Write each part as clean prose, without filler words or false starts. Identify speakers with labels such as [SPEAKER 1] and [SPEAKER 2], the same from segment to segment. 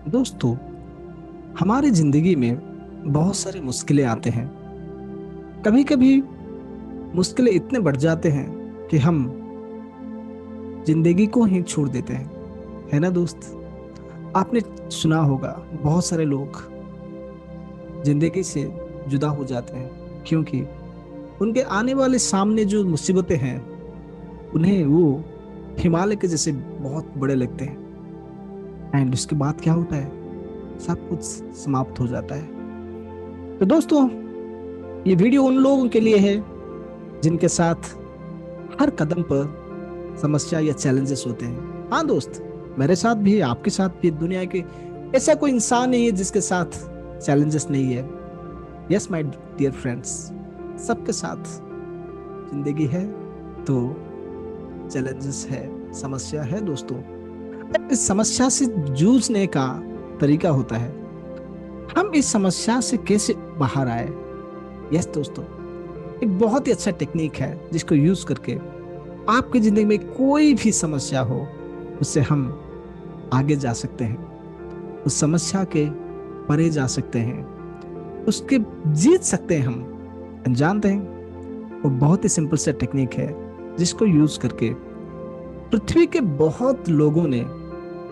[SPEAKER 1] दोस्तों, हमारी जिंदगी में बहुत सारी मुश्किलें आते हैं। कभी कभी मुश्किलें इतने बढ़ जाते हैं कि हम जिंदगी को ही छोड़ देते हैं, है ना दोस्त। आपने सुना होगा, बहुत सारे लोग जिंदगी से जुदा हो जाते हैं क्योंकि उनके आने वाले सामने जो मुसीबतें हैं उन्हें वो हिमालय के जैसे बहुत बड़े लगते हैं। एंड उसके बाद क्या होता है, सब कुछ समाप्त हो जाता है। तो दोस्तों, ये वीडियो उन लोगों के लिए है जिनके साथ हर कदम पर समस्या या चैलेंजेस होते हैं। हाँ दोस्त, मेरे साथ भी है, आपके साथ भी। दुनिया के ऐसा कोई इंसान नहीं है जिसके साथ चैलेंजेस नहीं है। यस माय डियर फ्रेंड्स, सबके साथ जिंदगी है तो चैलेंजेस है, समस्या है दोस्तों। इस समस्या से जूझने का तरीका होता है, हम इस समस्या से कैसे बाहर आए। यस दोस्तों, एक बहुत ही अच्छा टेक्निक है जिसको यूज करके आपकी जिंदगी में कोई भी समस्या हो उससे हम आगे जा सकते हैं, उस समस्या के परे जा सकते हैं, उसके जीत सकते हैं हम। जानते हैं, वो बहुत ही सिंपल सा टेक्निक है जिसको यूज करके पृथ्वी के बहुत लोगों ने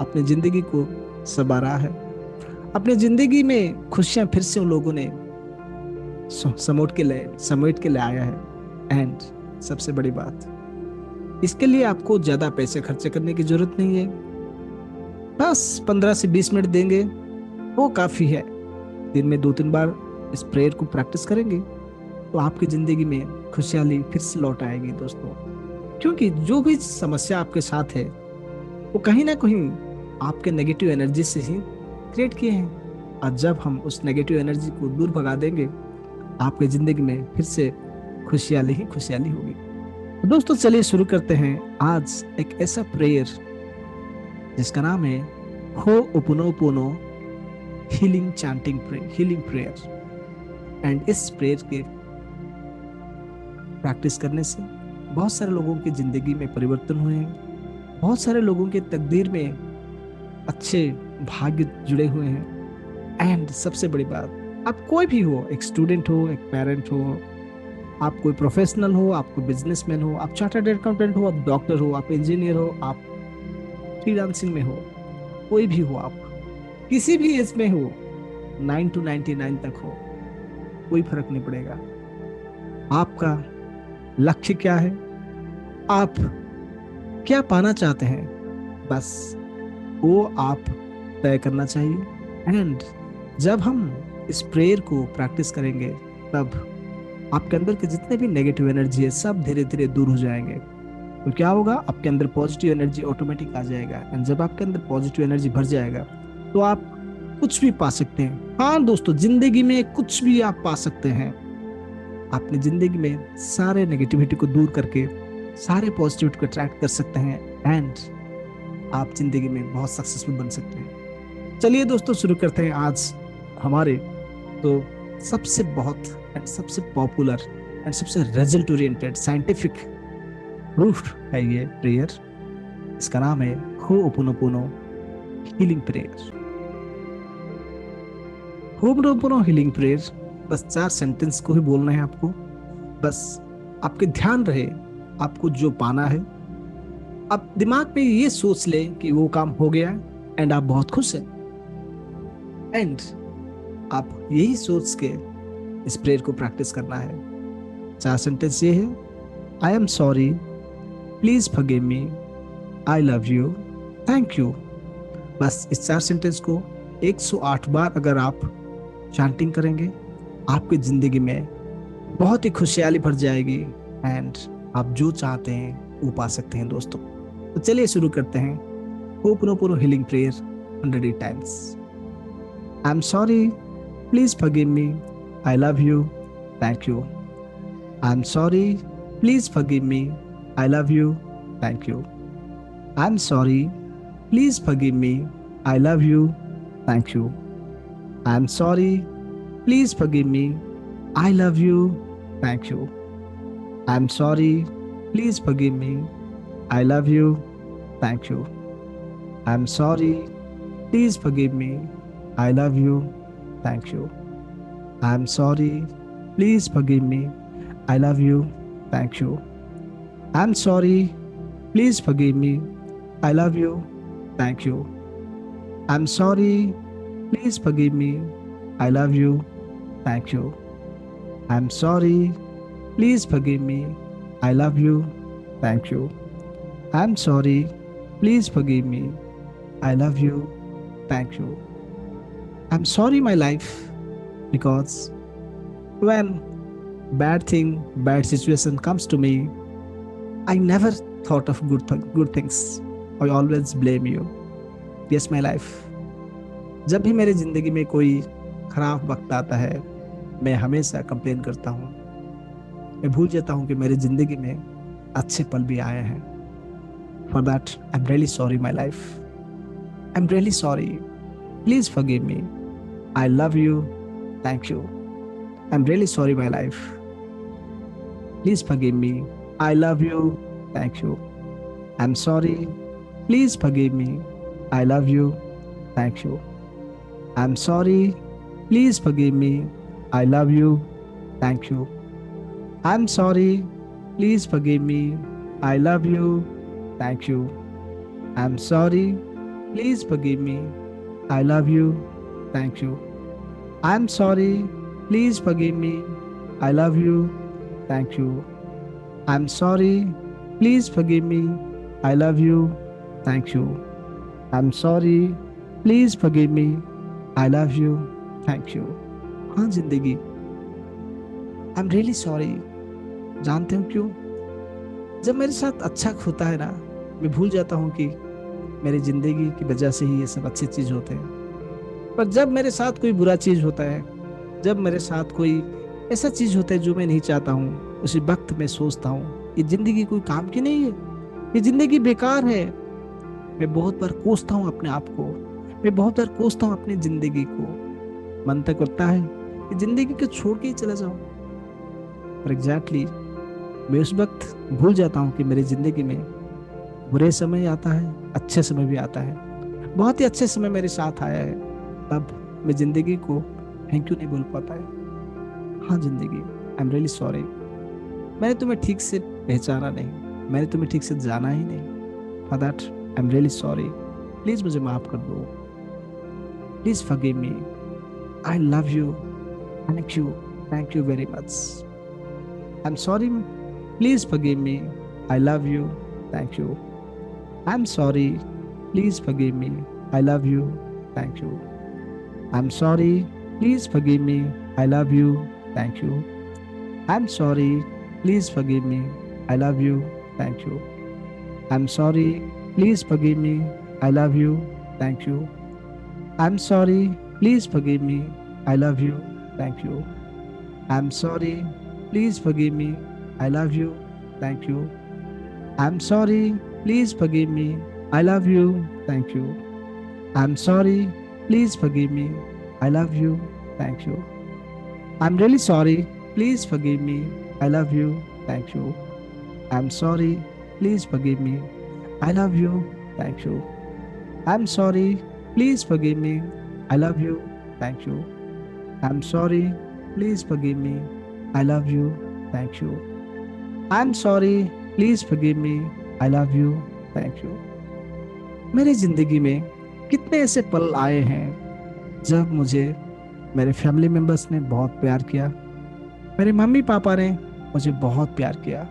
[SPEAKER 1] अपनी जिंदगी को संवारा है। अपनी जिंदगी में खुशियां फिर से उन लोगों ने समेट के ले आया है। एंड सबसे बड़ी बात, इसके लिए आपको ज्यादा पैसे खर्चे करने की जरूरत नहीं है। बस 15 से 20 मिनट देंगे, वो काफी है। दिन में 2-3 बार इस प्रेयर को प्रैक्टिस करेंगे तो आपकी जिंदगी में खुशहाली फिर से लौट आएगी दोस्तों। क्योंकि जो भी समस्या आपके साथ है वो कहीं ना कहीं आपके नेगेटिव एनर्जी से ही क्रिएट किए हैं। और जब हम उस नेगेटिव एनर्जी को दूर भगा देंगे, आपकी जिंदगी में फिर से खुशहाली ही खुशहाली होगी। तो दोस्तों, चलिए शुरू करते हैं आज एक ऐसा प्रेयर जिसका नाम है हो ओपुनोपोनो हीलिंग प्रेयर। एंड इस प्रेयर के प्रैक्टिस करने से बहुत सारे लोगों की जिंदगी में परिवर्तन हुए हैं, बहुत सारे लोगों के तकदीर में अच्छे भाग्य जुड़े हुए हैं। एंड सबसे बड़ी बात, आप कोई भी हो, एक स्टूडेंट हो, एक पेरेंट हो, आप कोई प्रोफेशनल हो, आप कोई बिजनेसमैन हो, आप चार्टर्ड अकाउंटेंट हो, आप डॉक्टर हो, आप इंजीनियर हो, आप फ्रीलांसिंग में हो, कोई भी हो, आप किसी भी एज में हो, 9 to 99 तक हो, कोई फर्क नहीं पड़ेगा। आपका लक्ष्य क्या है, आप क्या पाना चाहते हैं, बस वो आप तय करना चाहिए। एंड जब हम इस प्रेयर को प्रैक्टिस करेंगे तब आपके अंदर के जितने भी नेगेटिव एनर्जी है सब धीरे धीरे दूर हो जाएंगे। तो क्या होगा, आपके अंदर पॉजिटिव एनर्जी ऑटोमेटिक आ जाएगा। एंड जब आपके अंदर पॉजिटिव एनर्जी भर जाएगा तो आप कुछ भी पा सकते हैं। हाँ दोस्तों, जिंदगी में कुछ भी आप पा सकते हैं। अपनी जिंदगी में सारे नेगेटिविटी को दूर करके सारे पॉजिटिविटी को अट्रैक्ट कर सकते हैं। एंड आप जिंदगी में बहुत सक्सेसफुल बन सकते हैं। चलिए दोस्तों, शुरू करते हैं आज हमारे तो सबसे पॉपुलर एंड सबसे रिजल्ट ओरिएंटेड साइंटिफिक प्रूफ है ये प्रेयर। इसका नाम है होओपोनोपोनो हीलिंग प्रेयर। होओपोनोपोनो हीलिंग प्रेयर, बस 4 सेंटेंस को ही बोलना है आपको। बस आपके ध्यान रहे आपको जो पाना है। आप दिमाग में ये सोच ले कि वो काम हो गया है एंड आप बहुत खुश हैं। एंड आप यही सोच के इस प्रेयर को प्रैक्टिस करना है। 4 सेंटेंस ये है, आई am sorry, please forgive me, I love you, thank you. बस इस 4 सेंटेंस को 108 बार अगर आप चैंटिंग करेंगे, आपकी जिंदगी में बहुत ही खुशहाली भर जाएगी। एंड आप जो चाहते हैं वो पा सकते हैं दोस्तों। तो चलिए शुरू करते हैं ho'oponopono healing prayer 100 times. I am sorry, please forgive me, I love you, thank you. I am sorry, please forgive me, I love you, thank you. I am sorry, please forgive me, I love you, thank you. I am sorry, please forgive me, I love you, thank you. I am sorry, please forgive me, I love you, thank you. I'm sorry, Please forgive me. I love you. Thank you. I'm sorry. Please forgive me. I love you. Thank you. I'm sorry. Please forgive me. I love you. Thank you. I'm sorry. Please forgive me. I love you. Thank you. I'm sorry. Please forgive me. I love you. Thank you. I'm sorry. Please forgive me. I love you. Thank you. I'm sorry, my life, because when bad situation comes to me, I never thought of good things. I always blame you. Yes, my life. जब भी मेरी जिंदगी में कोई खराब वक्त आता है, मैं हमेशा कंप्लेन करता हूँ। मैं भूल जाता हूँ कि मेरी जिंदगी में अच्छे पल भी आए हैं। For that, I'm really sorry, my life. I'm really sorry. Please forgive me. I love you. Thank you. I'm really sorry, my life. Please forgive me. I love you. Thank you. I'm sorry. Please forgive me. I love you. Thank you. I'm sorry. Please forgive me. I love you. Thank you. I'm sorry. Please forgive me. I love you. Thank you. I'm sorry. Please forgive me. I love you. Thank you. I'm sorry. Please forgive me. I love you. Thank you. I'm sorry. Please forgive me. I love you. Thank you. I'm sorry. Please forgive me. I love you. Thank you. हाँ जिंदगी, I'm really sorry. जानते हो क्यों? जब मेरे साथ अच्छा होता है ना, मैं भूल जाता हूँ कि मेरी जिंदगी की वजह से ही ये सब अच्छी चीज होते हैं। पर जब मेरे साथ कोई बुरा चीज होता है, जब मेरे साथ कोई ऐसा चीज होता है जो मैं नहीं चाहता हूँ, उसी वक्त मैं सोचता हूँ ये जिंदगी कोई काम की नहीं है, ये जिंदगी बेकार है। मैं बहुत बार कोसता हूँ अपने आप को, मैं बहुत बार कोसता हूँ अपनी जिंदगी को। मन तक करता है कि जिंदगी को छोड़ के ही चला जाऊं। पर एग्जैक्टली मैं उस वक्त भूल जाता हूँ कि मेरी जिंदगी में बुरे समय आता है, अच्छे समय भी आता है। बहुत ही अच्छे समय मेरे साथ आया है, तब मैं जिंदगी को थैंक यू नहीं बोल पाता है। हाँ जिंदगी, आई एम रियली सॉरी। मैंने तुम्हें ठीक से पहचाना नहीं, मैंने तुम्हें ठीक से जाना ही नहीं। For that I am really sorry. Please मुझे माफ कर दो। Please forgive me. I love you. Thank you. Thank you very much. I am sorry. Please forgive me. I love you. Thank you. I am sorry. Please forgive me. I love you. Thank you. I am sorry. Please forgive me. I love you. Thank you. I'm sorry. Please forgive me. I love you. Thank you. I'm sorry. Please forgive me. I love you. Thank you. I'm sorry. Please forgive me. I love you. Thank you. I'm sorry. Please forgive me. I love you. Thank you. I'm sorry. Please forgive me. I love you. Thank you. I'm sorry. Please forgive me. I love you. Thank you. I'm really sorry. Please forgive me. I love you. Thank you. I'm sorry. Please forgive me. I love you. Thank you. I'm sorry. Please forgive me. I love you. Thank you. I'm sorry. Please forgive me. I love you. Thank you. I'm sorry. Please forgive me. I love you. Thank you. मेरी जिंदगी में कितने ऐसे पल आए हैं जब मुझे मेरे फैमिली मेंबर्स ने बहुत प्यार किया। मेरे मम्मी पापा ने मुझे बहुत प्यार किया।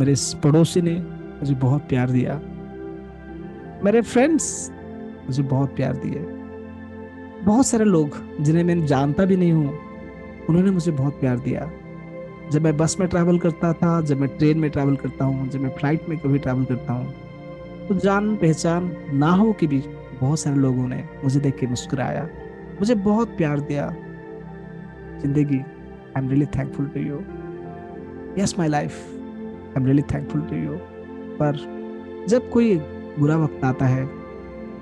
[SPEAKER 1] मेरे पड़ोसी ने मुझे बहुत प्यार दिया। मेरे फ्रेंड्स मुझे बहुत प्यार दिए। बहुत सारे लोग जिन्हें मैं जानता भी नहीं हूँ, उन्होंने मुझे बहुत प्यार दिया। जब मैं बस में ट्रैवल करता था, जब मैं ट्रेन में ट्रैवल करता हूँ, जब मैं फ्लाइट में कभी ट्रैवल करता हूँ, तो जान पहचान ना हो कि भी बहुत सारे लोगों ने मुझे देख के मुस्कुराया, मुझे बहुत प्यार दिया। जिंदगी, I am really thankful to you. Yes my life, I am really thankful to you. पर जब कोई बुरा वक्त आता है,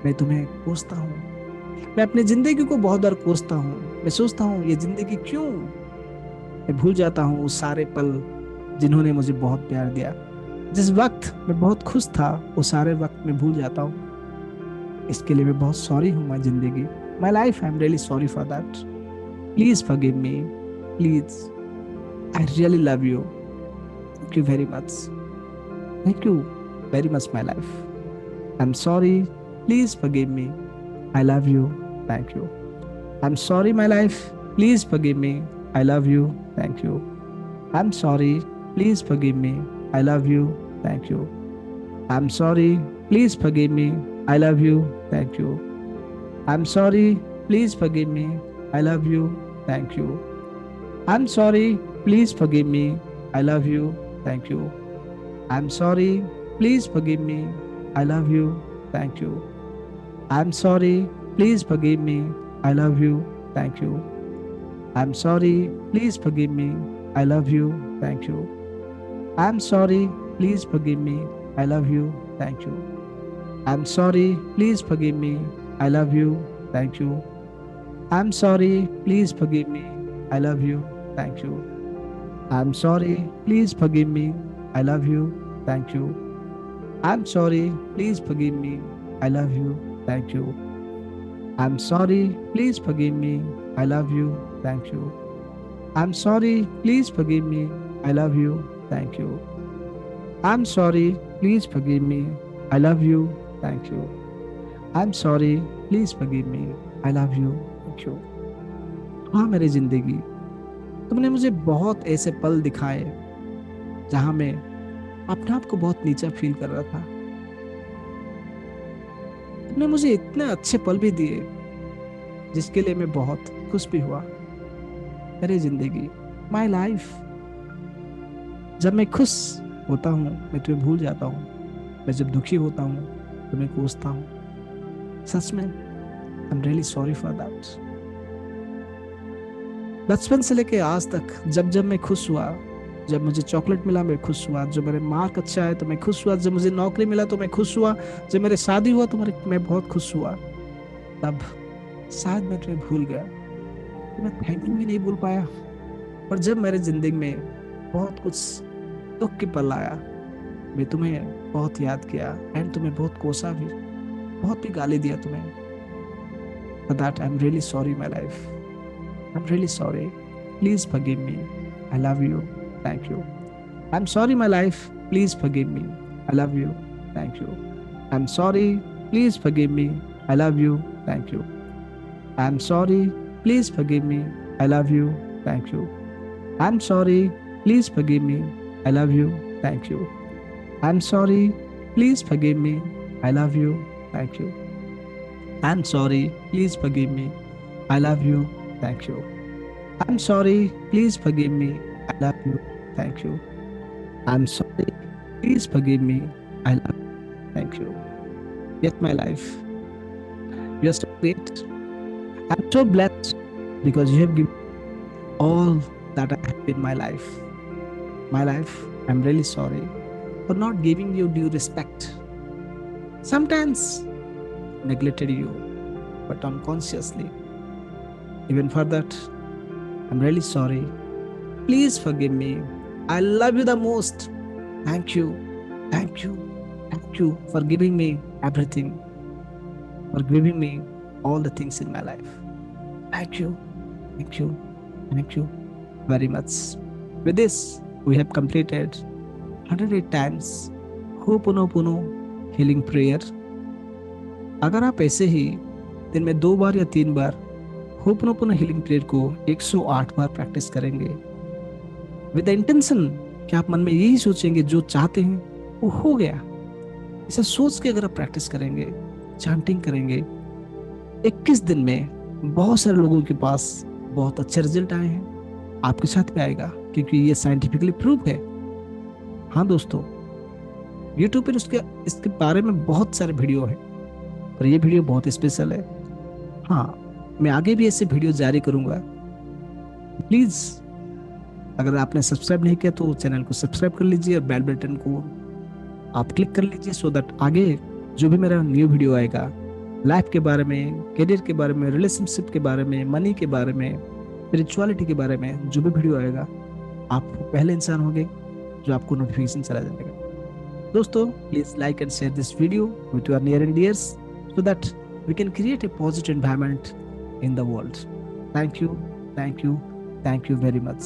[SPEAKER 1] मैं तुम्हें कोसता हूँ। मैं अपनी जिंदगी को बहुत बार कोसता हूँ। मैं सोचता हूँ ये जिंदगी क्यों। मैं भूल जाता हूँ उस सारे पल जिन्होंने मुझे बहुत प्यार दिया। जिस वक्त मैं बहुत खुश था, वो सारे वक्त मैं भूल जाता हूँ। इसके लिए मैं बहुत सॉरी हूँ माई जिंदगी, माई life, I am really sorry for that. Please forgive me, please, I really love you, thank you very much, thank you very much my life, I am sorry, please forgive me, I love you, thank you, I am sorry my life, please forgive me, I love you, thank you, I am sorry, please forgive me, I love you, thank you, I'm sorry, please forgive me. I love you. Thank you. I'm sorry, please forgive me. I love you. Thank you. I'm sorry, please forgive me. I love you. Thank you. I'm sorry, please forgive me. I love you. Thank you. I'm sorry, please forgive me. I love you. Thank you. I'm sorry, please forgive me. I love you. Thank you. I'm sorry, please forgive me. I love you. Thank you. I'm sorry, please forgive me. I love you. Thank you. I'm sorry, please forgive me. I love you. Thank you. I'm sorry, please forgive me. I love you. Thank you. I'm sorry, please forgive me. I love you. Thank you. I'm sorry, please forgive me. I love you. Thank you. I'm sorry, please forgive me. I love you. Thank you. I'm sorry, please forgive me. I love you. Thank you. I'm sorry, please forgive me. I love you. Thank you. हाँ मेरी जिंदगी, तुमने मुझे बहुत ऐसे पल दिखाए जहां मैं अपने आप को बहुत नीचा फील कर रहा था। तुमने मुझे इतने अच्छे पल भी दिए जिसके लिए मैं बहुत खुश भी हुआ। मेरी जिंदगी, माई लाइफ, जब मैं खुश होता हूँ मैं तुम्हें भूल जाता हूँ, मैं जब दुखी होता हूँ तो मैं कोसता हूँ। सच में आई am really sorry for that. बचपन से लेके आज तक जब जब मैं खुश हुआ, जब मुझे चॉकलेट मिला मैं खुश हुआ, जब मेरे मार्क अच्छा है तो मैं खुश हुआ, जब मुझे नौकरी मिला तो मैं खुश हुआ, जब मेरे शादी हुआ तो मैं बहुत खुश हुआ, तब शायद मैं तुम्हें भूल गया, तो मैं थैंक यू भी नहीं भूल पाया। और जब मेरे जिंदगी में बहुत कुछ दुख की पल आया, मैं तुम्हें बहुत याद किया एंड तुम्हें बहुत कोसा भी, बहुत भी गाली दिया तुम्हें। For that I'm really sorry my life. I'm really sorry. Please forgive me. I love you. Thank you. I'm sorry my life. Please forgive me. I love you. Thank you. I'm sorry. Please forgive me. I love you. Thank you. I'm sorry. Please forgive me. I love you. Thank you. I'm sorry. Please forgive me. I love you. Thank you. I'm sorry. Please forgive me. I love you. Thank you. I'm sorry. Please forgive me. I love you. Thank you. I'm sorry. Please forgive me. I love you. Thank you. I'm sorry. Please forgive me. I love you. Thank you. Yes, my life. You're so great. I'm so blessed because you have given all that I have in my life. My life, I'm really sorry for not giving you due respect. Sometimes neglected you, but unconsciously. Even for that, I'm really sorry. Please forgive me. I love you the most. Thank you. Thank you. Thank you for giving me everything, for giving me all the things in my life. Thank you. Thank you. Thank you very much. With this, we have completed 108 times Ho'oponopono healing prayer. अगर आप ऐसे ही दिन में 2 बार या 3 बार होपनोपोनो healing prayer को 108 बार practice करेंगे with intention कि आप मन में यही सोचेंगे जो चाहते हैं वो हो गया, ऐसा सोच के अगर आप प्रैक्टिस करेंगे, चैंटिंग करेंगे, 21 दिन में बहुत सारे लोगों के पास बहुत अच्छे रिजल्ट आए हैं। आपके साथ भी आएगा क्योंकि ये साइंटिफिकली प्रूव है। हाँ दोस्तों, यूट्यूब पर इसके बारे में बहुत सारे वीडियो है और ये वीडियो बहुत स्पेशल है। हाँ, मैं आगे भी ऐसे वीडियो जारी करूंगा। प्लीज अगर आपने सब्सक्राइब नहीं किया तो चैनल को सब्सक्राइब कर लीजिए और बेल बटन को आप क्लिक कर लीजिए सो दैट आगे जो भी मेरा न्यू वीडियो आएगा लाइफ के बारे में, करियर के बारे में, रिलेशनशिप के बारे में, मनी के बारे में, स्पिरिचुअलिटी के बारे में जो भी वीडियो आएगा आप पहले इंसान होंगे जो आपको नोटिफिकेशन चला जाएगा। दोस्तों please like and share this video with your near and dears so that we can create a positive environment in the world. Thank you, thank you, thank you very much.